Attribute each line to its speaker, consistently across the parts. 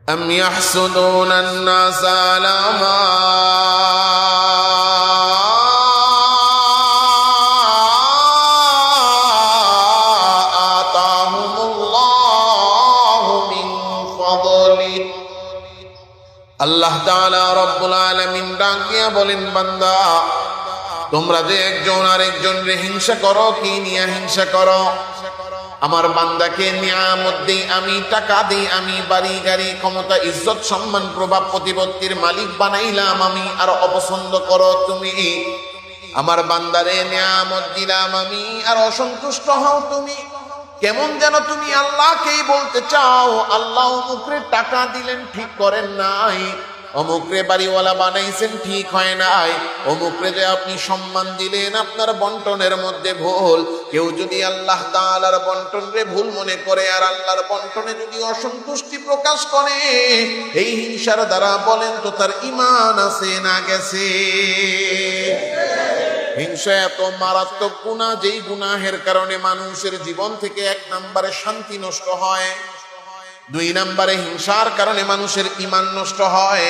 Speaker 1: أم يحسدون الناس على ما آتاهم الله من فضله। আল্লাহ তাআলা রব্বুল আলামিন ডাক দিয়া বলেন, বান্দা তোমরা যে একজন আরেকজনকে হিংসা করো, কি নিয়ে হিংসা করো? আমার বান্দাকে নিয়ামত দেই আমি, টাকা দেই আমি, বাড়ি গাড়ি ক্ষমতা ইজ্জত সম্মান প্রভাব প্রতিপত্তির মালিক বানাইলাম আমি, আর অপছন্দ করো তুমি। আমার বান্দারে নিয়ামত দিলাম আমি, আর অসন্তুষ্ট হও তুমি। কেমন যেন তুমি আল্লাহকেই বলতে চাও, আল্লাহ অমুকরে টাকা দিলেন ঠিক করেন নাই, অমুকরে বাড়িওয়ালা বানাইছেন ঠিক হয় নাই, অমুকরে যে আপনি সম্মান দিলেন আপনার বন্টনের মধ্যে ভুল। কেউ যদি আল্লাহ তাআলার বন্টনরে ভুল মনে করে আর আল্লাহর বন্টনে যদি অসন্তুষ্টি প্রকাশ করে, এই হিংসার দ্বারা বলেন তো তার ঈমান আছে না গেছে? হিংসা এত মারাত্মক গুনাহ, যেই গুনাহের কারণে মানুষের জীবন থেকে 1 নম্বরে শান্তি নষ্ট হয়, 2 নম্বরে হিংসার কারণে মানুষের ঈমান নষ্ট হয়,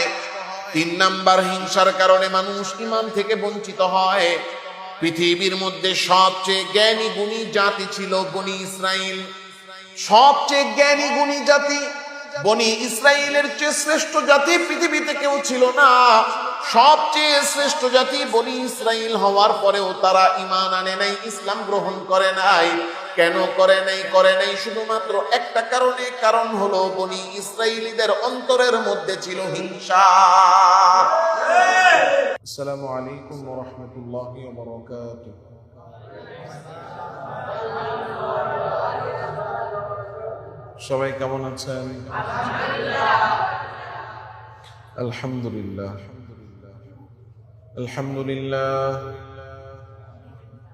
Speaker 1: 3 নম্বর হিংসার কারণে মানুষ ঈমান থেকে বঞ্চিত হয়। পৃথিবীর মধ্যে সবচেয়ে জ্ঞানী গুণী জাতি ছিল বনি ইসরাইল। সবচেয়ে জ্ঞানী গুণী জাতি বনি ইসরাইলের চেয়ে শ্রেষ্ঠ জাতি পৃথিবীতে কেউ ছিল না। সবচেয়ে শ্রেষ্ঠ জাতি বনি ইসরাইল হওয়ার পরেও তারা ঈমান আনে নাই, ইসলাম গ্রহণ করে নাই। কেন করে নাই? শুধুমাত্র একটা কারণে, কারণ হলো বনি ইসরাইলীদের অন্তরের মধ্যে ছিল হিংসা।
Speaker 2: আসসালামু আলাইকুম ওয়া রাহমাতুল্লাহি ওয়া বারাকাতুহু। সবাই কেমন আছেন? আলহামদুলিল্লাহ, আলহামদুলিল্লাহ,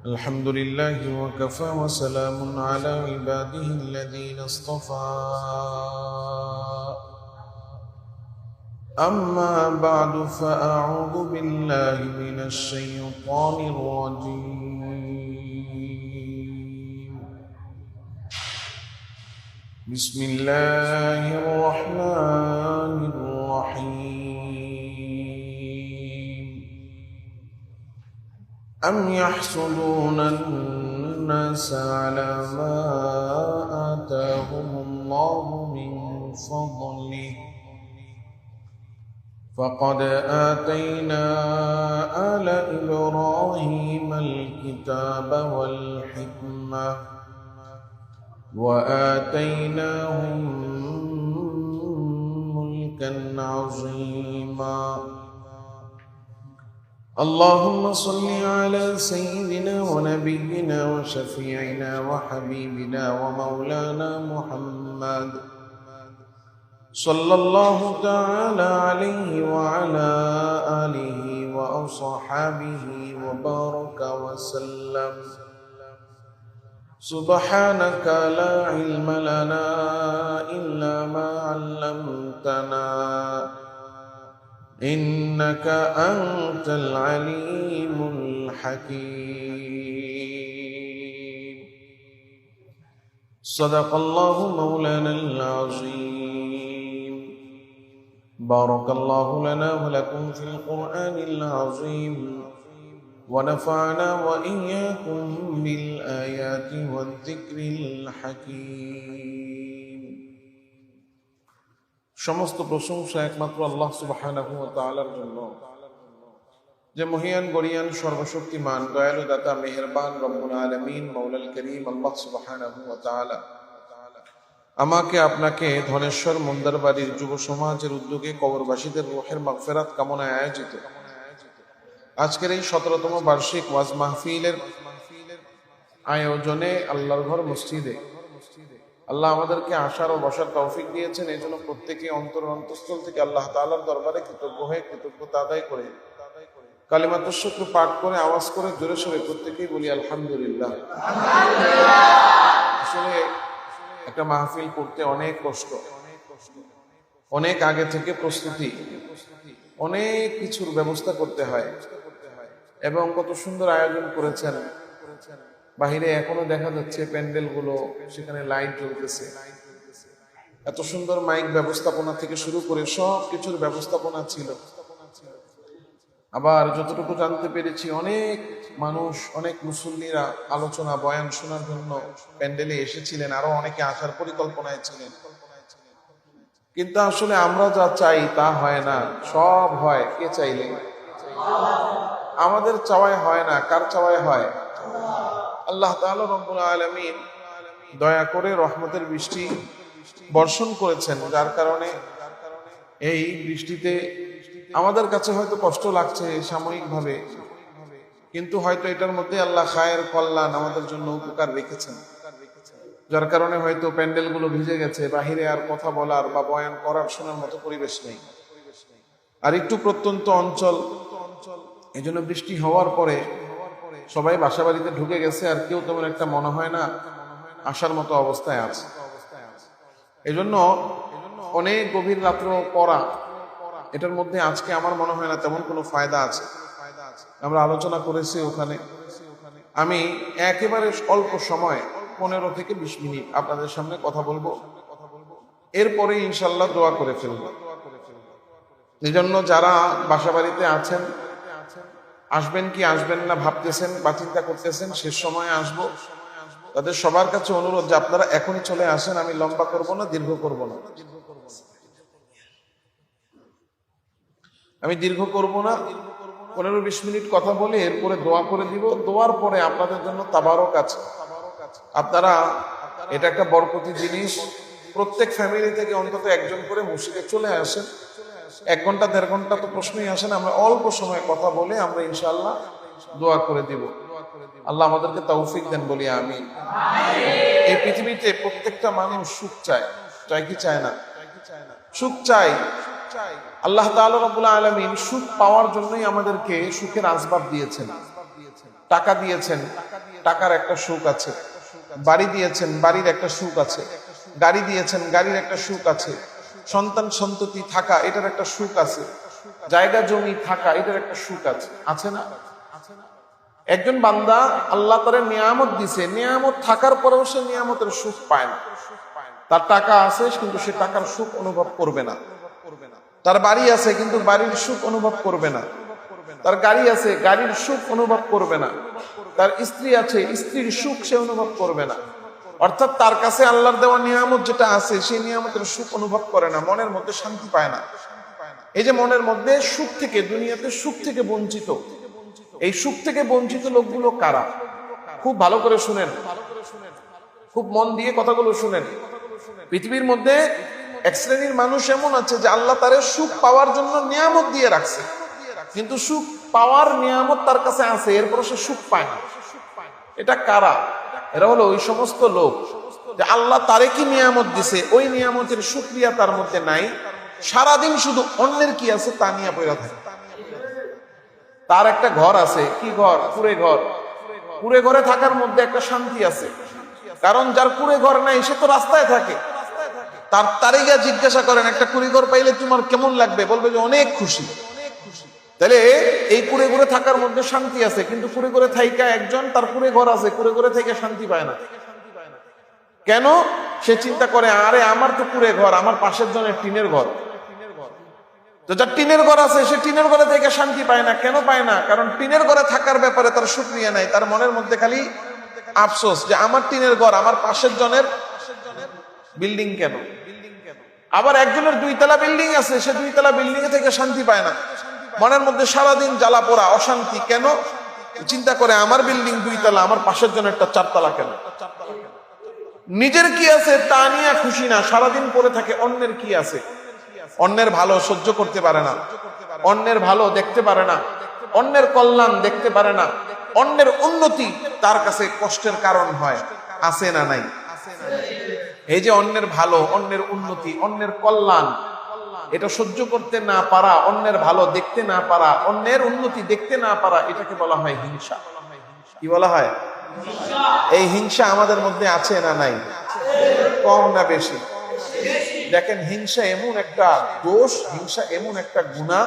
Speaker 2: আলহামদুলিল্লাহ ওয়া কাফা ওয়া সালামুন আলা ইবাদিহিল্লাযীনা ইসতাফা। أما بعد فأعوذ بالله من الشيطان الرجيم. بسم الله الرحمن الرحيم. أم يحسدون الناس على ما آتاهم الله من فضله فقد آتينا آل إبراهيم الكتاب والحكمة وآتيناهم ملكا عظيما. اللهم صل على سيدنا ونبينا وشفيعنا وحبيبنا ومولانا محمد صلى الله تعالى عليه وعلى آله وأصحابه وبارك وسلم. سبحانك لا علم لنا إلا ما علمتنا إنك أنت العليم الحكيم. صدق الله مولانا العظيم. بارك الله لنا ولكم في القرآن العظيم ونفعنا وإياكم بالآيات والذكر الحكيم. সমস্ত প্রশংসা একমাত্র আল্লাহ সুবহানাহু ওয়া তাআলার জন্য, যে মহিয়ান গরিয়ান সর্বশক্তিমান দয়ালু দাতা মেহেরবান রব্বুল আলামিন মাওলাল করিম আল্লাহ সুবহানাহু ওয়া তাআলা আমাকে আপনাকে ধনেশ্বর মন্দারবাড়ির যুব সমাজের উদ্যোগে কবরবাসীদের রূহের মাগফিরাত কামনায় আয়োজিত আজকের এই 17তম বার্ষিক ওয়াজ মাহফিলের আয়োজনে আল্লাহর ঘর মসজিদে আল্লাহ আমাদেরকে আসার ও বসার তৌফিক দিয়েছেন। এই জন্য প্রত্যেকে অন্তঃস্থল থেকে আল্লাহ তাআলার দরবারে কৃতজ্ঞ হয়ে কৃতজ্ঞতা আদায় করে কালিমাতুশ শুকর পাঠ করে আওয়াজ করে জোরে সোরে প্রত্যেকেই বলি আলহামদুলিল্লাহ। আসলে একটা মাহফিল করতে অনেক কষ্ট, অনেক আগে থেকে প্রস্তুতি, অনেক কিছুর ব্যবস্থা করতে হয় এবং কত সুন্দর আয়োজন করেছেন। বাহিরে এখনো দেখা যাচ্ছে প্যান্ডেল গুলো, সেখানে লাইট জ্বলতেছে, এত সুন্দর মাইক ব্যবস্থাপনা থেকে শুরু করে সব কিছুর ব্যবস্থাপনা ছিল। আবার যতটুকু জানতে পেরেছি, অনেক মানুষ, অনেক মুসল্লিরা আলোচনা বয়ান শোনার জন্য প্যান্ডেলে এসেছিলেন, আরো অনেকে আসার পরিকল্পনায় ছিলেন। কিন্তু আসলে আমরা যা চাই তা হয় না, সব হয় কে চাইলে। আমাদের চাওয়ায় হয় না, কার চাওয়ায় হয়? আল্লাহ তাআলা রব্বুল আলামিন দয়া করে রহমতের বৃষ্টি বর্ষণ করেছেন, যার কারণে এই বৃষ্টিতে আমাদের কাছে হয়তো কষ্ট লাগছে সাময়িকভাবে, কিন্তু হয়তো এটার মধ্যে আল্লাহ খায়ের কল্যাণ আমাদের জন্য উপকার রেখেছেন, যার কারণে হয়তো প্যান্ডেলগুলো ভিজে গেছে, বাহিরে আর কথা বলার বা বয়ান করার শোনার মতো পরিবেশ নেই। আর একটু প্রত্যন্ত অঞ্চল, এই জন্য বৃষ্টি হওয়ার পরে সবাই বাসা বাড়িতে ঢুকে গেছে, আর কেউ তেমন একটা মনে হয় না আসার মতো অবস্থায় আছে। এই জন্য অনেক গভীর রাত্র পড়া, এটার মধ্যে আজকে আমার মনে হয় না তেমন কোনো ফায়দা আছে। আমরা আলোচনা করেছি ওখানে, আমি একেবারে অল্প সময় 15 থেকে 20 মিনিট আপনাদের সামনে কথা বলবো, এরপরে ইনশাল্লাহ দোয়া করে ফেলবো। এই জন্য যারা বাসা বাড়িতে আছেন, আসবেন কি আসবেন না ভাবতেছেন বা চিন্তা করতেছেন, শেষ সময়ে আসবো, তাদের সবার কাছে অনুরোধ যে আপনারা এখনই চলে আসেন। আমি লম্বা করব না, দীর্ঘ করব না, আমি দীর্ঘ করব না, 15-20 মিনিট কথা বলে এরপরে দোয়া করে দিব। দোয়ার পরে আপনাদের জন্য তাবারক আছে। আপনারা, এটা একটা বরকতি জিনিস, প্রত্যেক ফ্যামিলি থেকে অন্তত একজন করে মসজিদে চলে আসেন। 1 ঘন্টা 1.5 ঘন্টা তো প্রশ্নই আসেন, আমরা অল্প সময় কথা বলে আমরা ইনশাআল্লাহ দোয়া করে দিব। আল্লাহ আমাদেরকে তৌফিক দেন, বলি আমিন। এই পৃথিবীতে প্রত্যেকটা মানুষ সুখ চায়, চায় কি চায় না? সুখ চাই। আল্লাহ তাআলা রাব্বুল আলামিন সুখ পাওয়ার জন্যই আমাদেরকে সুখের আসবাব দিয়েছেন। টাকা দিয়েছেন, টাকার একটা সুখ আছে। বাড়ি দিয়েছেন, বাড়ির একটা সুখ আছে। গাড়ি দিয়েছেন, গাড়ির একটা সুখ আছে। সন্তান সন্ততি থাকা, এটার একটা সুখ আছে। জায়গা জমি থাকা, এটার একটা সুখ আছে, আছে না? একজন বান্দা আল্লাহ তাআলা নিয়ামত দিছে, নিয়ামত থাকার পরেও সে নিয়ামতের সুখ পায় না। তার টাকা আছে কিন্তু সে টাকার সুখ অনুভব করবে না। তার বাড়ি আছে কিন্তু বাড়ির সুখ অনুভব করবে না। তার গাড়ি আছে, গাড়ির সুখ অনুভব করবে না। তার স্ত্রী আছে, স্ত্রীর সুখ সে অনুভব করবে না। অর্থাৎ তার কাছে আল্লাহর দেওয়া নিয়ামত যেটা আছে, সেই নিয়ামতের সুখ অনুভব করে না, মনের মধ্যে শান্তি পায় না। এই যে মনের মধ্যে সুখ থেকে, দুনিয়াতে সুখ থেকে বঞ্চিত, এই সুখ থেকে বঞ্চিত লোকগুলো কারা? খুব ভালো করে শুনেন, খুব মন দিয়ে কথাগুলো শুনেন। পৃথিবীর মধ্যে এক শ্রেণীর মানুষ এমন আছে যে আল্লাহ তার সুখ পাওয়ার জন্য নিয়ামত দিয়ে রাখছে, কিন্তু সুখ পাওয়ার নিয়ামত তার কাছে আছে, এরপর সে সুখ পায় না। এটা কারা? এরা হলো ওই সমস্ত লোক যে আল্লাহ তারে কি নিয়ামত দিছে, ওই নিয়ামতের শুকরিয়া তার মধ্যে নাই। সারাদিন শুধু অন্যের কি আছে তা নিয়ে পড়ে থাকে। তার একটা ঘর আছে, কি ঘর? কুড়ে ঘর। কুড়ে ঘরে থাকার মধ্যে একটা শান্তি আছে, কারণ যার কুড়ে ঘর নাই সে তো রাস্তায় থাকে। তারে গিয়ে জিজ্ঞাসা করেন, একটা কুড়ে ঘর পাইলে তোমার কেমন লাগবে? বলবে যে অনেক খুশি। তাহলে এই কুড়ে ঘরে থাকার মধ্যে শান্তি আছে, কিন্তু কুড়ে ঘরে থাইকা একজন তার কুড়ে ঘর আছে, কুড়ে ঘরে থেকে শান্তি পায় না। কেন? সে চিন্তা করে, আরে আমার তো কুড়ে ঘর, আমার পাশের জনের টিনের ঘর। তো যার টিনের ঘর আছে সে টিনের ঘরে থেকে শান্তি পায় না। কেন পায় না? কারণ টিনের ঘরে থাকার ব্যাপারে তার শুকরিয়া নাই। তার মনের মধ্যে খালি আফসোস যে আমার টিনের ঘর, আমার পাশের জনের বিল্ডিং কেন? আবার একজনের 2 তলা বিল্ডিং আছে, সে 2 তলা বিল্ডিং এ থেকে শান্তি পায় না। মনের মধ্যে সারাদিন জ্বালা পোড়া, অশান্তি। কেন? চিন্তা করে আমার বিল্ডিং 2 তলা, আমার পাশের জনেরটা 4 তলা কেন? নিজের কি আছে তা নিয়ে খুশি না, সারাদিন পড়ে থাকে অন্যের কি আছে। অন্যের ভালো সহ্য করতে পারে না, অন্যের ভালো দেখতে পারে না, অন্যের কল্যাণ দেখতে পারে না, অন্যের উন্নতি তার কাছে কষ্টের কারণ হয়। আছে না নাই? এই যে অন্যের ভালো, অন্যের উন্নতি, অন্যের কল্যাণ, এটা সহ্য করতে না পারা, অন্যের ভালো দেখতে না পারা, অন্যের উন্নতি দেখতে না পারা, এটাকে বলা হয় হিংসা। কি বলা হয়? এই হিংসা আমাদের মধ্যে আছে না নাই? কম না বেশি? দেখেন, হিংসা এমন একটা দোষ, হিংসা এমন একটা গুনাহ,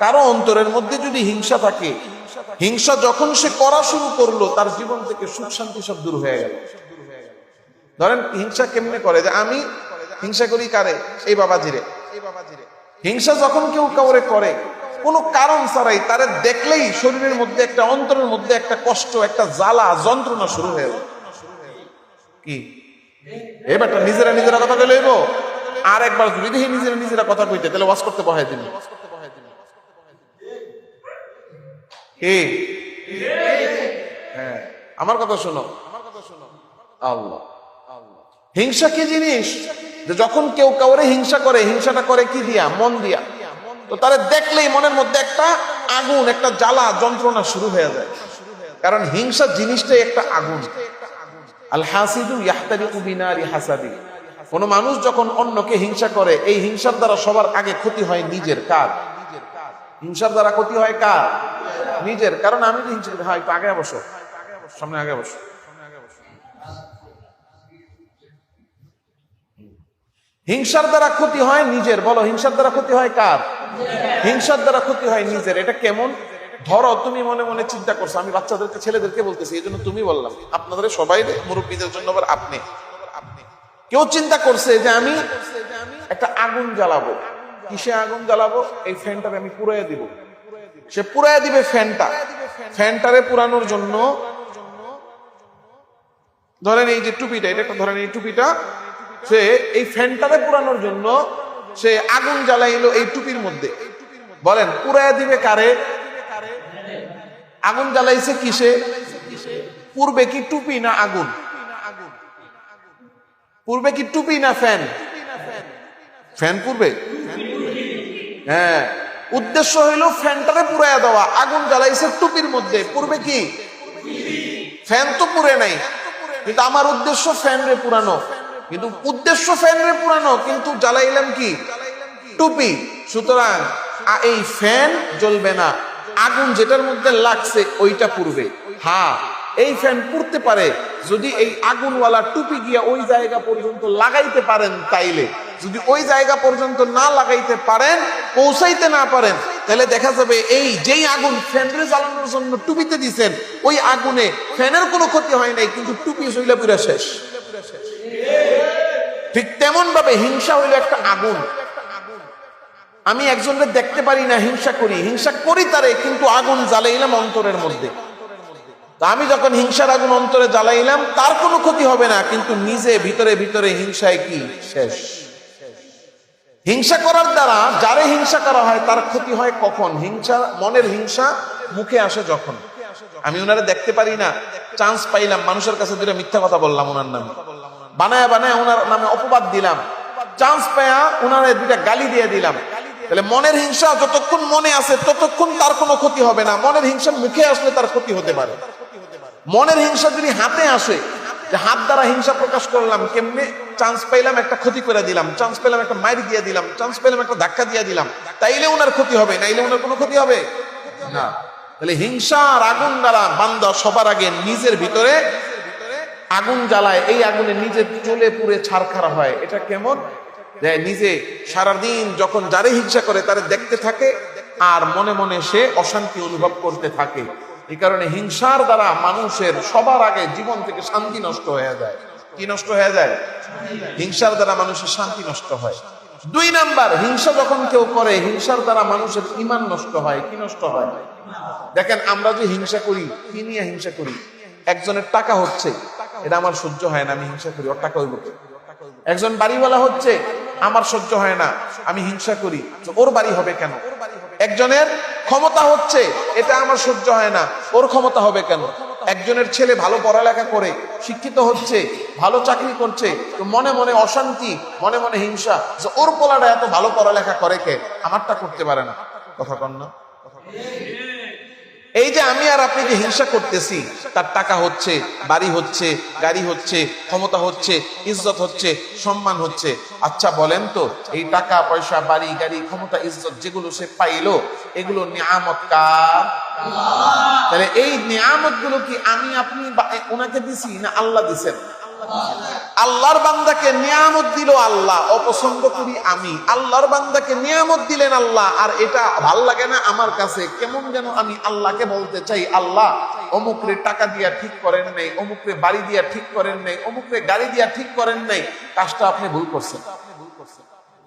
Speaker 2: কারো অন্তরের মধ্যে যদি হিংসা থাকে, হিংসা যখন সে করা শুরু করলো, তার জীবন থেকে সুখ শান্তি সব দূর হয়ে গেল। ধরেন হিংসা কেমনে করে? যে আমি হিংসা করি কারে? এই বাবাজিরে। হিংসা যখন কেউ কাউরে করে কোনো কারণ ছাড়াই, তারে দেখলেই শরীরের মধ্যে একটা, অন্তরের মধ্যে একটা কষ্ট, একটা জ্বালা, যন্ত্রণা শুরু হয়ে যায়। কি এবারটা নিজেরা নিজেরা কথা কই লইব? আর একবার যদি দেখি নিজেরা নিজেরা কথা কইতে, তাহলে ওয়াজ করতে বহাই দিন। কি? হ্যাঁ, আমার কথা শোনো। আল্লাহ, হিংসা কি জিনিস? যে যখন কেউ কাউরে হিংসা করে, হিংসাটা করে কি দিয়া? মন দিয়া। তো তারে দেখলেই মনের মধ্যে একটা আগুন, একটা জ্বালা, যন্ত্রণা শুরু হয়ে যায়। কারণ হিংসা জিনিসটাই একটা আগুন। আল হাসিদু ইয়াহতারিকু বিনারি হাসাদি। কোন মানুষ যখন অন্যকে হিংসা করে, এই হিংসার দ্বারা সবার আগে ক্ষতি হয় নিজের। কার? হিংসার দ্বারা ক্ষতি হয় কার? নিজের। কারণ আমি তো হিংসা করি। হ্যাঁ, একটু আগে বসো, সামনে আগে বসো। হিংসার দ্বারা ক্ষতি হয় নিজের। বলো, হিংসার দ্বারা ক্ষতি হয় কার? হিংসার দ্বারা ক্ষতি হয় নিজের। এটা কেমন? ধরো তুমি মনে মনে চিন্তা করছো, আমি বাচ্চাদেরকে, ছেলেদেরকে বলতেছি, এই জন্য তুমি বললাম, আপনাদের সবাই, মুরব্বীদের জন্য আবার আপনি। কেউ চিন্তা করছে যে আমি একটা আগুন জ্বালাবো। কিসে আগুন জ্বালাবো? এই ফ্যানটারে আমি পুড়াইয়া দিব। সে পুড়াইয়া দিবে ফ্যানটা। ফ্যানটারে পুরানোর জন্য ধরেন এই যে টুপিটা, এটা একটা ধরেন এই টুপিটা, সে এই ফ্যানটারে পুরানোর জন্য সে আগুন জ্বালাইলো এই টুপির মধ্যে। বলেন, পুরাইয়া দিবে কারে? আগুন জ্বালাইছে কিসে? পূর্বে কি টুপি না আগুন? পূর্বে কি টুপি না ফ্যান? ফ্যান পূর্বে। হ্যাঁ, উদ্দেশ্য হইল ফ্যানটারে পুরাইয়া দেওয়া। আগুন জ্বালাইছে টুপির মধ্যে। পূর্বে কি? ফ্যান তো পুড়ে নাই, কিন্তু আমার উদ্দেশ্য ফ্যান রে পুরানো। কিন্তু উদ্দেশ্য ফ্যান রে পুরানো, কিন্তু জ্বালাইলাম কি? টুপি। সুতরাং এই ফ্যান জ্বলবে না, আগুন যেটার মধ্যে লাগছে ওইটা পুড়বে। হ্যাঁ, এই ফ্যান পুড়তে পারে যদি এই আগুনওয়ালা টুপি গিয়া ওই জায়গা পর্যন্ত লাগাইতে পারেন। তাইলে যদি ওই জায়গা পর্যন্ত না লাগাইতে পারেন, পৌঁছাইতে না পারেন, তাহলে দেখা যাবে এই যেই আগুন ফ্যানরে জ্বালানোর জন্য টুপিতে দিছেন, ওই আগুনে ফ্যানের কোনো ক্ষতি হয় নাই, কিন্তু টুপি শৈলা পুরা শেষ। ঠিক তেমন ভাবে হিংসা হইল একটা আগুন। আমি একজনকে দেখতে পারি না, হিংসা করি। হিংসা করি তারে, কিন্তু আগুন জ্বালাইলাম অন্তরের মধ্যে। তা আমি যখন হিংসার আগুন অন্তরে জ্বালাইলাম, তার কোনো ক্ষতি হবে না, কিন্তু নিজে ভিতরে ভিতরে হিংসায় কি শেষ। হিংসা করার দ্বারা যারে হিংসা করা হয় তার ক্ষতি হয় কখন? হিংসা, মনের হিংসা মুখে আসে যখন। আমি ওনারে দেখতে পারি না, চান্স পাইলাম, মানুষের কাছে দুটো মিথ্যা কথা বললাম, ওনার নামে বানায় বানায় ওনার নামে অপবাদ দিলাম, চান্স পায়া ওনারে দুটা গালি দিয়ে দিলাম। তাহলে মনের হিংসা যতক্ষণ মনে আছে ততক্ষণ তার কোনো ক্ষতি হবে না। মনের হিংসা মুখে আসলে তার ক্ষতি হতে পারে। মনের হিংসা যদি হাতে আসে, যে হাত দ্বারা হিংসা প্রকাশ করলাম, কেমনে? চান্স পাইলাম একটা ক্ষতি করে দিলাম, চান্স পেলাম একটা মাইর দিয়ে দিলাম, চান্স পেলাম একটা ধাক্কা দিয়ে দিলাম, তাইলে ওনার ক্ষতি হবে, নাইলে ওনার কোনো ক্ষতি হবে না। তাহলে হিংসার আগুন দ্বারা বান্দা সবার আগে নিজের ভিতরে আগুন জ্বালায়। এই আগুনে নিজে জ্বলে পুড়ে ছারখার হয়। এটা কেমন? যে নিজে সারাদিন যখন যারে হিংসা করে তারে দেখতে থাকে, আর মনে মনে সে অশান্তি অনুভব করতে থাকে। এই কারণে হিংসার দ্বারা মানুষের সবার আগে জীবন থেকে শান্তি নষ্ট হয়ে যায়। কি নষ্ট হয়ে যায়? হিংসার দ্বারা মানুষের শান্তি নষ্ট হয়। 2 নাম্বার, হিংসা যখন কেউ করে, হিংসার দ্বারা মানুষের ঈমান নষ্ট হয়। কি নষ্ট হয়? দেখেন, আমরা যে হিংসা করি, কি নিয়ে হিংসা করি? একজনের টাকা হচ্ছে, এটা আমার সহ্য হয় না, আমি হিংসা করি, ওর টাকা হইব। একজন বাড়িওয়ালা হচ্ছে, আমার সহ্য হয় না, আমি হিংসা করি, ওর বাড়ি হবে কেন? একজনের ক্ষমতা হচ্ছে, এটা আমার সহ্য হয় না, ওর ক্ষমতা হবে কেন? একজনের ছেলে ভালো পড়ালেখা করে, শিক্ষিত হচ্ছে, ভালো চাকরি করছে, তো মনে মনে অশান্তি, মনে মনে হিংসা, যে ওর পোলাটা এত ভালো পড়ালেখা করে কে, আমারটা করতে পারে না। কথা কন না? এই যে আমি আর আপনি যে হিংসা করতেছি, তার টাকা হচ্ছে, বাড়ি হচ্ছে, গাড়ি হচ্ছে, ক্ষমতা হচ্ছে, ইজ্জত হচ্ছে, সম্মান হচ্ছে। আচ্ছা বলেন তো, এই টাকা পয়সা, বাড়ি গাড়ি, ক্ষমতা, ইজ্জত যেগুলো সে পাইলো, এগুলো নিয়ামত কার? তাহলে এই নিয়ামত গুলো কি আমি আপনি ওনাকে দিছি না আল্লাহ দিছেন? আল্লাহর বান্দাকে নিয়ামত দিল আল্লাহ, অপছন্দ করি আমি। আল্লাহর বান্দাকে নিয়ামত দিলেন আল্লাহ, আর এটা ভাল লাগে না আমার কাছে। কেমন যেন আমি আল্লাহকে বলতে চাই, আল্লাহ অমুকরে টাকা দিয়া ঠিক করেন নাই, অমুকরে বাড়ি দিয়া ঠিক করেন নাই, অমুকরে গাড়ি দিয়া ঠিক করেন নাই, কাজটা আপনি ভুল করছেন।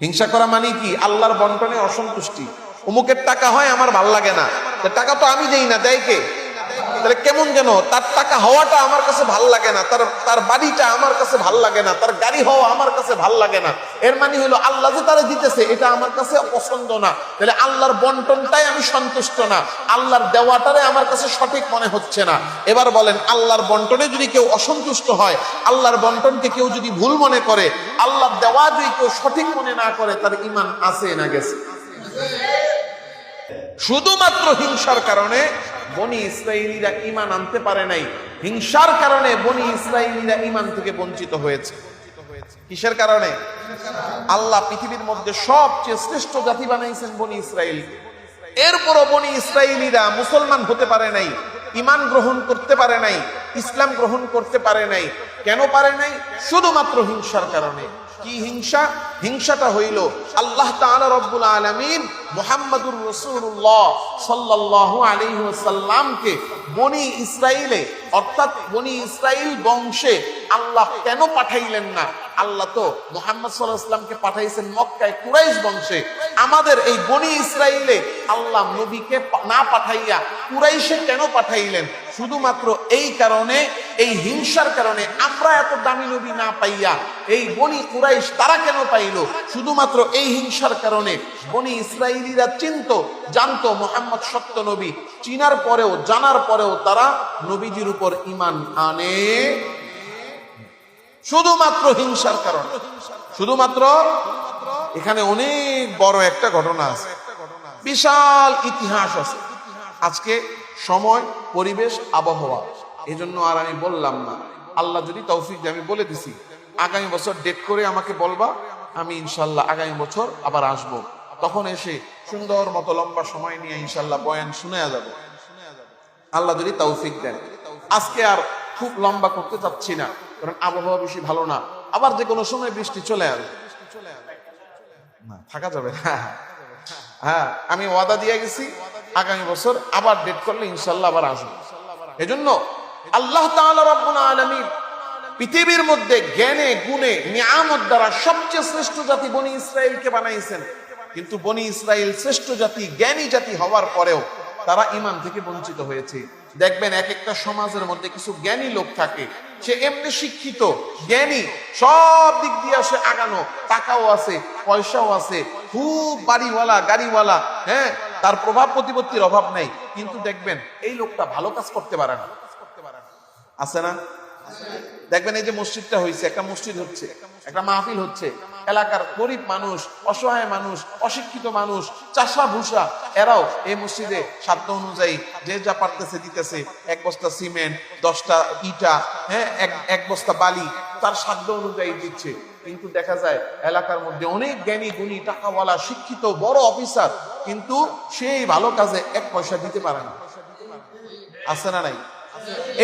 Speaker 2: হিংসা করা মানে কি? আল্লাহর বন্টনে অসন্তুষ্টি। অমুকের টাকা হয় আমার ভাল লাগে না, টাকা তো আমি দেই না, দেয় কে? তাহলে কেমন যেন তার টাকা হওয়াটা আমার কাছে ভাল লাগে না, তার বাড়িটা আমার কাছে ভাল লাগে না, তার গাড়ি হওয়া আমার কাছে ভাল লাগে না। এর মানে হলো আল্লাহ যে তারা দিতেছে এটা আমার কাছে পছন্দ না। তাহলে আল্লাহর বন্টনটাই আমি সন্তুষ্ট না, আল্লাহর দেওয়াটারে আমার কাছে সঠিক মনে হচ্ছে না। এবার বলেন, আল্লাহর বন্টনে যদি কেউ অসন্তুষ্ট হয়, আল্লাহর বন্টনকে কেউ যদি ভুল মনে করে, আল্লাহর দেওয়া যদি কেউ সঠিক মনে না করে, তার ঈমান আছে না গেছে? শুধুমাত্র হিংসার কারণে বনি ইসরাইলীরা ঈমান আনতে পারে নাই। হিংসার কারণে বনি ইসরাইলীরা ঈমান থেকে বঞ্চিত হয়েছে। কিসের কারণে? আল্লাহ পৃথিবীর মধ্যে সবচেয়ে শ্রেষ্ঠ জাতি বানাইছেন বনি ইসরাইলকে। এরপরও বনি ইসরাইলীরা মুসলমান হতে পারে নাই, ঈমান গ্রহণ করতে পারে নাই, ইসলাম গ্রহণ করতে পারে নাই। কেন পারে নাই? শুধুমাত্র হিংসার কারণে। কি হিংসা? হিংসাটা হইল আল্লাহ তাআলা রব্বুল আলামিন মুহাম্মাদুর রাসূলুল্লাহ সাল্লাল্লাহু আলাইহি ওয়াসাল্লামকে বনি ইসরাইলে অর্থাৎ বনি ইসরাইল বংশে আল্লাহ কেন পাঠাইলেন না? আল্লাহ তো মুহাম্মদ সাল্লাল্লাহু আলাইহি ওয়াসাল্লামকে পাঠাইছেন মক্কায় কুরাইশ বংশে। আমাদের এই বনি ইসরাইলে আল্লাহ নবীকে না পাঠাইয়া কুরাইশে কেন পাঠাইলেন? শুধুমাত্র এই কারণে, এই হিংসার কারণে। আমরা এত দামি নবী না পাইয়া এই বনি কুরাইশ তারা কেন পাইল? শুধুমাত্র এই হিংসার কারণে। বনি ইসরাইলীরা চিনতো, জানতো মুহাম্মদ সত্য নবী, চিনার পরেও জানার পরেও তারা নবীজির উপর ঈমান আনে শুধুমাত্র হিংসার কারণে। শুধুমাত্র। এখানে অনেক বড় একটা ঘটনা আছে, বিশাল ইতিহাস আছে। আজকে সময়, পরিবেশ, আবহাওয়া, এজন্য আর আমি বললাম না। আল্লাহ যদি তৌফিক দেয়, আমি বলে দিছি আগামী বছর ডেট করে আমাকে বলবা, আমি ইনশাল্লাহ আগামী বছর আবার আসব। তখন এসে সুন্দর মতো লম্বা সময় নিয়ে ইনশাল্লাহ বয়ান শুনে যাব, আল্লাহ যদি তৌফিক দেন। আজকে আর খুব লম্বা করতে চাচ্ছি না, কারণ আবহাওয়া বেশি ভালো না। আবার যে কোনো সময় বৃষ্টি চলে আসবে, থাকা যাবে না। হ্যাঁ, আমি ওয়াদা দিয়ে গেছি আগামী বছর আবার ডেট করলে ইনশাল্লাহ আবার আসবো। এজন্য আল্লাহ তাআলা রব্বুল আলামিন পৃথিবীর মধ্যে জ্ঞানে গুণে নিয়ামত দ্বারা সবচেয়ে শ্রেষ্ঠ জাতি বনি ইসরাইলকে বানাইছেন। কিন্তু বনি ইসরাইল শ্রেষ্ঠ জাতি, জ্ঞানী জাতি হওয়ার পরেও তারা ঈমান থেকে বঞ্চিত হয়েছে। দেখবেন এক একটা সমাজের মধ্যে কিছু জ্ঞানী লোক থাকে, সে এমনি শিক্ষিত, জ্ঞানী, সব দিক দিয়ে সে আগানো, টাকাও আছে, পয়সাও আছে, খুব বাড়িওয়ালা, গাড়িওয়ালা, হ্যাঁ, তার প্রভাব প্রতিপত্তির অভাব নাই। কিন্তু দেখবেন এই লোকটা ভালো কাজ করতে পারে না। আছে না? দেখবেন এই যে মসজিদটা হয়েছে, একটা মসজিদ হচ্ছে, একটা মাহফিল হচ্ছে, এলাকার গরিব মানুষ, অসহায় মানুষ, অশিক্ষিত মানুষ, চাষা ভুষা, এরাও এই মসজিদে সাধ্য অনুযায়ী যে যা পারতেছে দিতেছে। 1 বস্তা সিমেন্ট, 10টা ইটা, হ্যাঁ, এক বস্তা বালি, তার সাধ্য অনুযায়ী দিচ্ছে। কিন্তু দেখা যায় এলাকার মধ্যে অনেক জ্ঞানী গুণী, টাকাওয়ালা, শিক্ষিত, বড় অফিসার, কিন্তু সেই ভালো কাজে 1 পয়সা দিতে পারে না। আছে না নাই?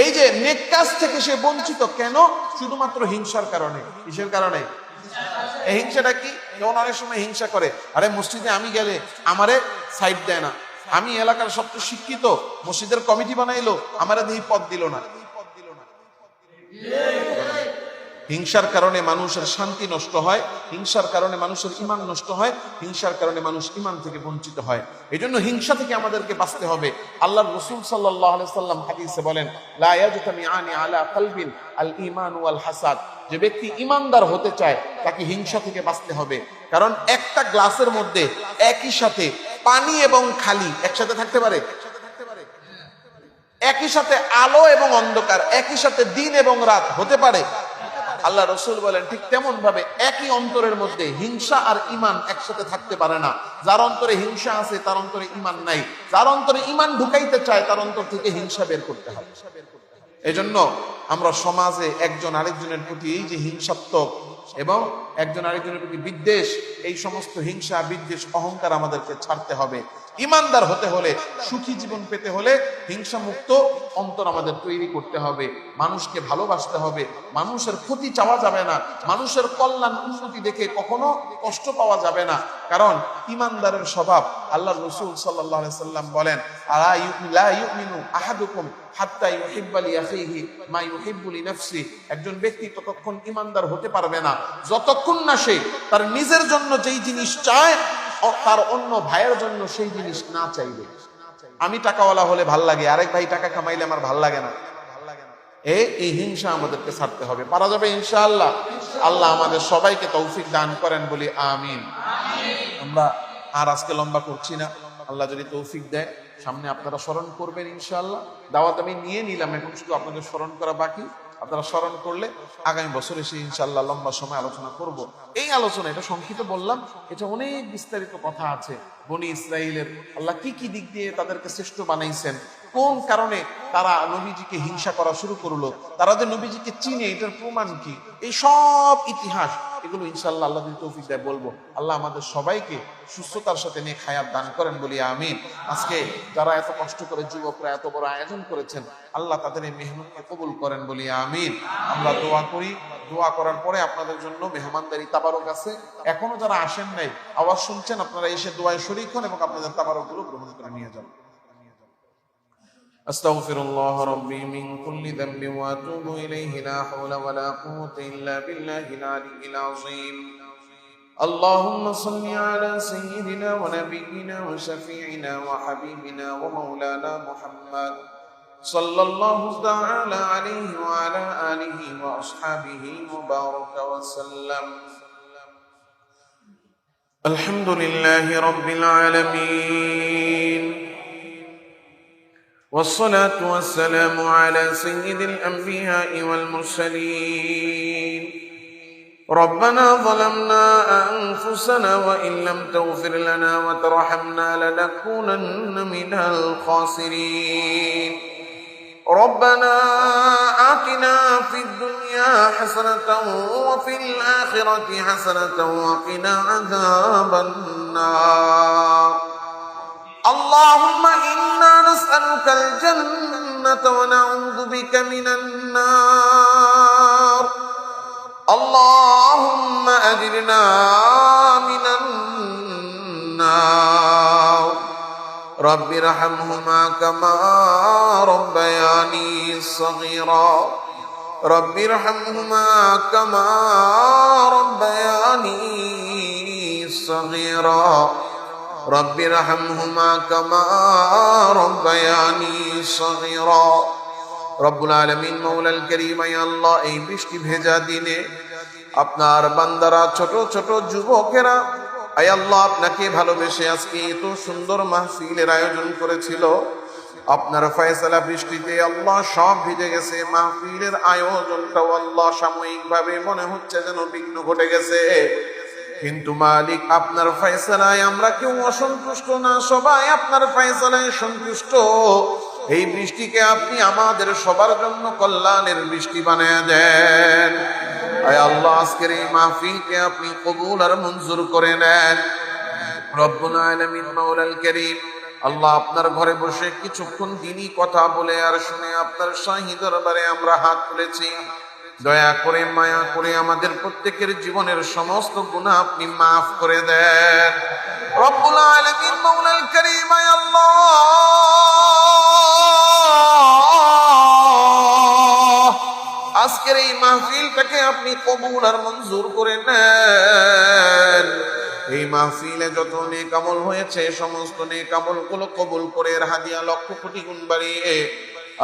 Speaker 2: এই যে নেক কাজ থেকে সে বঞ্চিত কেন? শুধুমাত্র হিংসার কারণে। কিসের কারণে? এই হিংসাটা কি? যেমন অনেক সময় হিংসা করে, আরে মসজিদে আমি গেলে আমারে সাইড দেয় না, আমি এলাকার সবচেয়ে শিক্ষিত, মসজিদের কমিটি বানাইলো, আমারে এই পদ দিল না। হিংসার কারণে মানুষের শান্তি নষ্ট হয়, হিংসার কারণে মানুষের ঈমান নষ্ট হয়, হিংসার কারণে মানুষ ঈমান থেকে বঞ্চিত হয়। এই জন্য হিংসা থেকে আমাদেরকে বাঁচতে হবে। আল্লাহর রাসূল সাল্লাল্লাহু আলাইহি সাল্লাম হাদিসে বলেন, লা ইয়াজতামিআনি আলা কলবিন আল ঈমান ওয়াল হাসাদ। যে ব্যক্তি ঈমানদার হতে চায় তাকে হিংসা থেকে বাঁচতে হবে। কারণ একটা গ্লাসের মধ্যে একই সাথে পানি এবং খালি একসাথে থাকতে পারে? একই সাথে আলো এবং অন্ধকার, একই সাথে দিন এবং রাত হতে পারে? আল্লাহ রাসূল বলেন ঠিক তেমন ভাবে একই অন্তরের মধ্যে হিংসা আর ঈমান একসাথে থাকতে পারে না। যার অন্তরে হিংসা আছে তার অন্তরে ঈমান নাই, যার অন্তরে ঈমান ঢুকাইতে চায় তার অন্তর থেকে হিংসা বের করতে হবে। এজন্য আমরা সমাজে একজন আরেকজনের প্রতি এই যে হিংসাত্মক এবং একজন আরেকজনের প্রতি বিদ্বেষ, এই সমস্ত হিংসা, বিদ্বেষ, অহংকার আমাদেরকে ছাড়তে হবে। ইমানদার হতে হলে, সুখী জীবন পেতে হলে হিংসা মুক্ত অন্তর আমাদের তৈরি করতে হবে। মানুষকে ভালোবাসতে হবে, মানুষের ক্ষতি চাওয়া যাবে না, মানুষের কল্যাণ উন্নতি দেখে কখনো কষ্ট পাওয়া যাবে না। কারণ ইমানদারের স্বভাব, আল্লাহ রাসূল সাল্লাল্লাহু আলাইহি সাল্লাম বলেন, আলা লা ইউমিনু আহাদুকুম হাত্তা ইউহিব্বা লিআখিহি মা ইউহিব্বু লিনাফসিহি। একজন ব্যক্তি ততক্ষণ ইমানদার হতে পারবে না যতক্ষণ না সে তার নিজের জন্য যেই জিনিস চায় তার অন্য ভাইয়ের জন্য সেই জিনিস না চাইবে। আমি টাকাওয়ালা হলে ভাল লাগে, আরেক ভাই টাকা কামাইলে আমার ভাল লাগে না, এই হিংসা আমাদেরকে ছাড়তে হবে। পারা যাবে ইনশাআল্লাহ। আল্লাহ আমাদের সবাইকে তৌফিক দান করেন বলি আমিন। আমরা আর আজকে লম্বা করছি না, আল্লাহ যদি তৌফিক দেয় সামনে আপনারা স্মরণ করবেন ইনশাআল্লাহ। দাওয়াত আমি নিয়ে নিলাম, এখন শুধু আপনাদের স্মরণ করা বাকি। আপনারা স্মরণ করলে আগামী বছর এসে ইনশাআল্লাহ লম্বা সময় আলোচনা করব। এই আলোচনা, এটা সংক্ষিপ্ত বললাম, এটা অনেক বিস্তারিত কথা আছে। বনি ইসরাইলের আল্লাহ কি কি দিক দিয়ে তাদেরকে শ্রেষ্ঠ বানাইছেন, কোন কারণে তারা নবীজিকে হিংসা করা শুরু করলো, তারা যে নবীজিকে চিনে এটার প্রমাণ কি, এই সব ইতিহাস এগুলো ইনশাআল্লাহ আল্লাহ যদি তৌফিক দেয় বলবো। আল্লাহ আমাদের সবাইকে সুস্থতার সাথে নেক হায়াত দান করেন বলি আমিন। আজকে যারা এত কষ্ট করে যুবকরা এত বড় আয়োজন করেছেন, আল্লাহ তাদের এই মেহনতকে কবুল করেন বলি আমিন। আমরা দোয়া করি, দোয়া করার পরে আপনাদের জন্য মেহমানদারি তাবারক আছে। এখনো যারা আসেন নাই, আওয়াজ শুনছেন, আপনারা এসে দোয়ায় শরীক হন এবং আপনাদের তাবারক গুলো গ্রহণ করে নিয়ে যান। أستغفر الله ربي من كل ذنب وأتوب إليه لا حول ولا قوة إلا بالله العلي العظيم. اللهم صل على سيدنا ونبينا وشفيعنا وحبيبنا ومولانا محمد صلى الله تعالى عليه وعلى آله وأصحابه وبارك وسلم. الحمد لله رب العالمين، والصلاة والسلام على سيد الأنبياء والمرسلين. ربنا ظلمنا أنفسنا وإن لم تغفر لنا وترحمنا لنكونن من الخاسرين. ربنا آتنا في الدنيا حسنة وفي الآخرة حسنة وقنا عذاب النار. اللهم إنا نسألك الجنة ونعوذ بك من النار. اللهم أجرنا من النار. رب ارحمهما كما ربياني صغيرا. رب ارحمهما كما ربياني صغيرا. رب ارحمهما كما ربياني صغيرا. রব্বুল আলামিন মাওলাল কারীম, আয় আল্লাহ, এই বৃষ্টি ভেজা দিনে আপনার বান্দারা, ছোট ছোট যুবকেরা, আয় আল্লাহ, আপনাকে ভালোবেসে আজকে এত সুন্দর মাহফিলের আয়োজন করেছিল। আপনার ফয়সালা বৃষ্টিতে আল্লাহ সব ভিজে গেছে। মাহফিলের আয়োজনটাও আল্লাহ সাময়িকভাবে মনে হচ্ছে যেন বিঘ্ন ঘটে গেছে, কিন্তু মালিক আপনার ফয়সালায় আমরা কেউ অসন্তুষ্ট না, সবাই আপনার ফয়সালায় সন্তুষ্ট। এই বৃষ্টিকে আপনি আমাদের সবার জন্য কল্যাণের বৃষ্টি বানিয়ে দেন। আয় আল্লাহ, আজকের এই মাহফিলকে আপনি কবুল আর মঞ্জুর করে নেন। রব্বুল আলামিন মাওলাল কারীম, আল্লাহ, আপনার ঘরে বসে কিছুক্ষণ দিনই কথা বলে আর শুনে আপনার শাহী দরবারে আমরা হাত তুলেছি। দয়া করে, মায়া করে আমাদের প্রত্যেকের জীবনের সমস্ত গুনাহ আপনি মাফ করে দেন। রব্বুল আলামিন মাওলাল কারীম, আয় আল্লাহ, আজকের এই মাহফিলটাকে আপনি কবুল আর মঞ্জুর করে নেন। এই মাহফিলে যত নেক আমল হয়েছে সমস্ত নেক আমল গুলো কবুল করে এর হাদিয়া লক্ষ কোটি গুণ বাড়িয়ে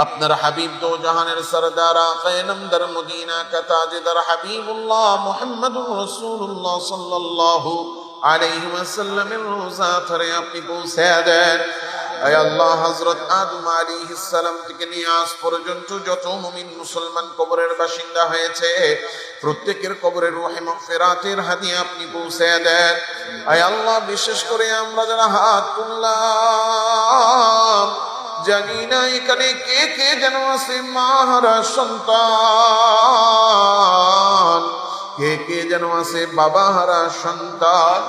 Speaker 2: আপনার হাবিব দো জাহানের সরদার আকায়ে নামদার মদিনা কা তাজদার হাবিবুল্লাহ মুহাম্মদুর রাসূলুল্লাহ সাল্লাল্লাহু আলাইহি ওয়াসাল্লামের রোজা ধরে আপনি পৌঁছে দেন। আয় আল্লাহ, হযরত আদম আলাইহিস সালাম থেকে নিয়ে আজ পর্যন্ত যত মুমিন মুসলমান কবরের বাসিন্দা হয়েছে প্রত্যেকের কবরে রূহে মাগফিরাতের হাদিয়া আপনি পৌঁছে দেন। আয় আল্লাহ, বিশেষ করে আমরা যারা হাত তুললাম, জানি না এখানে কে কে যেন আছে মাহারা সন্তান, কে কে যেন আছে বাবা হারা সন্তান।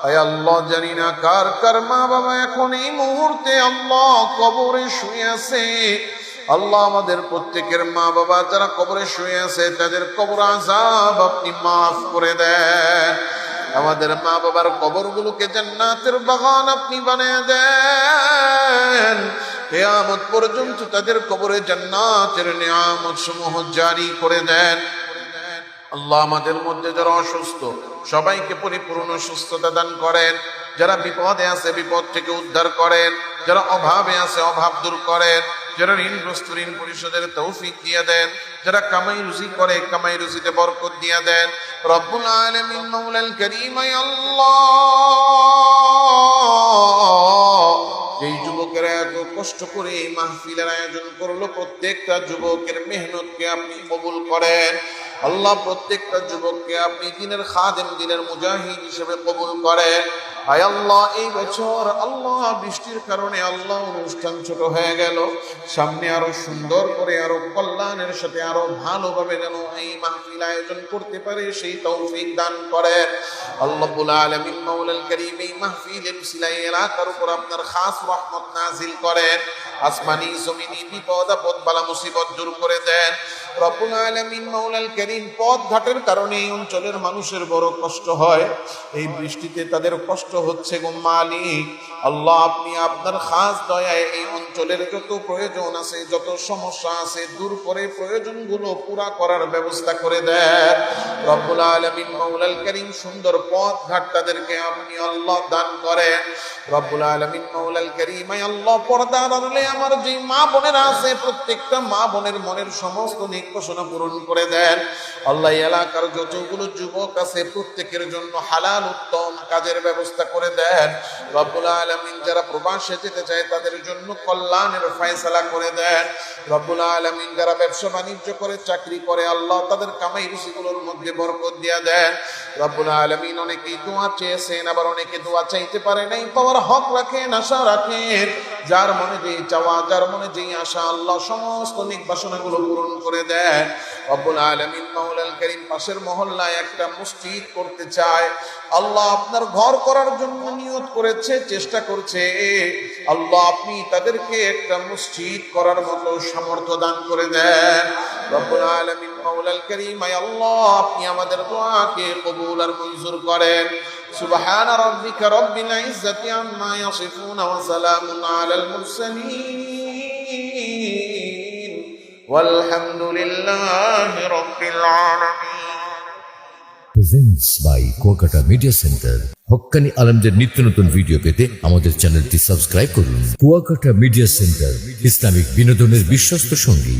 Speaker 1: আয় আল্লাহ জানি না কার কার মা বাবা এখন এই মুহূর্তে আল্লাহ কবরে শুয়ে আছে। আল্লাহ আমাদের প্রত্যেকের মা বাবা যারা কবরে শুয়ে আছে তাদের কবর আযাব আপনি মাফ করে দেন। আমাদের মা বাবার কবরগুলোকে জান্নাতের বাগান আপনি বানিয়ে দেন। কিয়ামত পর্যন্ত তাদের কবরে জান্নাতের নিয়ামত সমূহ জারি করে দেন। আল্লাহ আমাদের মধ্যে যারা অসুস্থ সবাইকে পরিপূর্ণ সুস্থতা দান করেন। যারা বিপদে আছে বিপদ থেকে উদ্ধার করেন। যারা অভাবে আছে অভাব দূর করেন। যারা ঋণগ্রস্ত ঋণ পরিশোধের তৌফিক দিয়ে দেন। যারা কামাই রুজি করে কামাই রুজিতে বরকত দিয়ে দেন। রব্বুল আলামিন মাওলাল কারীম আল্লাহ এই যুবকেরা এত কষ্ট করে এই মাহফিলের আয়োজন করলো, প্রত্যেকটা যুবকের মেহনতকে আপনি কবুল করেন। আল্লাহ প্রত্যেকটা যুবককে আপনি দিনের খাদেম দিনের মুজাহিদ হিসেবে কবুল করেন। আয় আল্লাহ এই বছর আল্লাহ বৃষ্টির কারণে আল্লাহ অনুষ্ঠান ছোট হয়ে গেল, সামনে আরো সুন্দর করে আরো কল্যাণের সাথে আরো ভালোভাবে যেন এই মাহফিল আয়োজন করতে পারে সেই তৌফিক দান করেন। আল্লাহ রাব্বুল আলামিন মাওলাল কারীম এই মাহফিলের উসিলায় এলাকার উপর আপনার খাস রহমত নাজিল করেন। আসমানি জমিনি বিপদ আপদ বালা মুসিবত দূর করে দেন। রব্বুল আলামিন মাওলাল কারীম পথ ঘাটের কারণে এই অঞ্চলের মানুষের বড় কষ্ট হয়, এই বৃষ্টিতে তাদের কষ্ট হচ্ছে গো মালিক। আল্লাহ আপনি আপনার খাস দয়ায় এই অঞ্চলের যত প্রয়োজন আছে যত সমস্যা আছে দূর করে প্রয়োজনগুলো পুরা করার ব্যবস্থা করে দেন। রব্বুল আলামিন মাওলাল কারীম সুন্দর পথ ঘাট তাদেরকে আপনি আল্লাহ দান করেন। রব্বুল আলামিন মাওলাল কারীম আল্লাহ পর্দার আড়ালে আমার যে মা বোনেরা আছে প্রত্যেকটা মা বোনের মনের সমস্ত নিকষণা পূরণ করে দেন। আল্লাহ এলাকার যতগুলো যুবক আছে প্রত্যেকের জন্য হালাল উত্তম কাজের ব্যবস্থা করে দেন। রব্বুল আলামিন যারা প্রবাসে যেতে চায় তাদের জন্য কল্যাণের ফয়সালা করে দেন। রব্বুল আলামিন যারা ব্যবসা বাণিজ্য করে চাকরি করে আল্লাহ তাদের কামাই রুজিগুলোর মধ্যে বরকত দিয়ে দেন। রব্বুল আলামিন অনেকেই দোয়া চেয়েছেন, আবার অনেকে দোয়া চাইতে পারে নাই, পাওয়ার হক রাখেন, আশা রাখেন। যার মনে যেই চাওয়া যার মনে যেই আশা আল্লাহ সমস্ত নেক বাসনাগুলো পূরণ করে দেন। রব্বুল আলামিন মাওলাল কারীম পাশের মহল্লায় একটা মসজিদ করতে চায়, আল্লাহ আপনার ঘর করার জন্য নিয়ত করেছে, চেষ্টা করছে। আল্লাহ আপনি তাদেরকে একটা মসজিদ করার মতো সামর্থ্য দান করে দেন। রব্বুল আলামিন মাওলাল কারীম আল্লাহ আপনি আমাদের দোয়াকে কবুল আর মঞ্জুর করেন। সুবহান রাব্বিকা রাব্বিল ইজ্জাতি আম্মা ইয়াসিফুন ওয়া সালামুন আলাল মুরসালিন ওয়ালহামদুলিল্লাহি রাব্বিল আলামিন।
Speaker 3: Presents by Kuakata media centre. হক্কানি আলেমদের নিত্য নতুন ভিডিও পেতে আমাদের চ্যানেলটি সাবস্ক্রাইব করুন। কুয়াকাটা মিডিয়া সেন্টার, ইসলামিক বিনোদনের বিশ্বস্ত সঙ্গী।